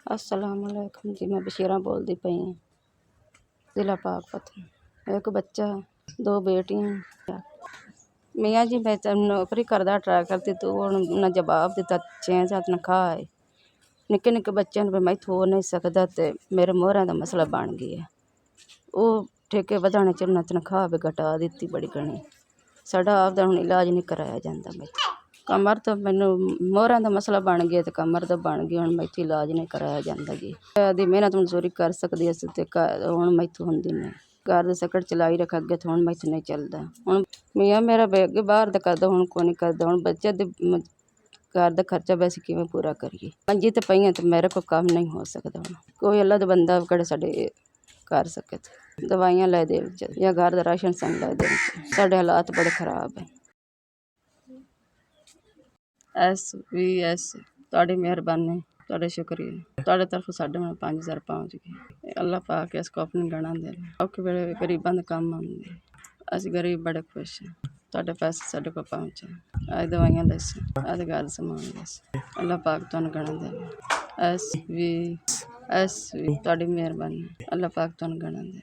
अस्सलाम वालेकुम जी। मैं बशीरा बोलती पई हूँ, ज़िला पाकपतन। एक बच्चा है, 2 बेटियां। मियाँ जी मैं नौकरी करदा ट्राई करती तो उन्हें जवाब दिता 6-7 तनख्वाह है। निक्के निक्के बच्चों ने मैं हो नहीं सकता तो मेरे मोहर का मसला बन गया। वो ठेके वधाने च उन्हें तनख्वाह भी घटा दी बड़ी घनी। साडा आपदा हुण इलाज नहीं कराया जाता। मैं कमर तो मैनू मोहर का मसला बन गया तो कमर तो बन गई। हुण मैथों इलाज नहीं कराया जाता जी। आदि मेहनत मजदूरी कर सकती अस ते हुण मैथों हुंदी नहीं। घर दा सकड़ चलाई रख अगे तो हुण मैथों नहीं चलदा। हुण मियाँ मेरा अगे बाहर दा करदा हुण कोई नहीं करदा। हुण बच्चे दे घर दा खर्चा वैसे किवें पूरा करिए। मंजी ते पईआं ते मेरे को काम नहीं हो सकदा। हुण कोई अल्लाह दा बंदा किहड़ा साडे कर सके। दवाइयां लै दे या घर दा राशन सन लै दे। साडे हालात बड़े खराब है। SVS तुहाडी मेहरबानी, तुहाडा शुक्रिया। तुहाडे तरफों साडे हुण 5000 पहुँच गए। अल्लाह पाक इस को अपनी गणा दे। औखे वेले गरीबां दे काम आउंदे। असीं गरीब बड़े खुश हैं। तुहाडे पैसे साडे कोल पहुँचे। अज दवाइयां लैसी, अज घर समान लैसी। अल्लाह पाक तुहानू गणा दे। SV तुहाडी मेहरबानी। अल्लाह पाक तुहानू गणा दे।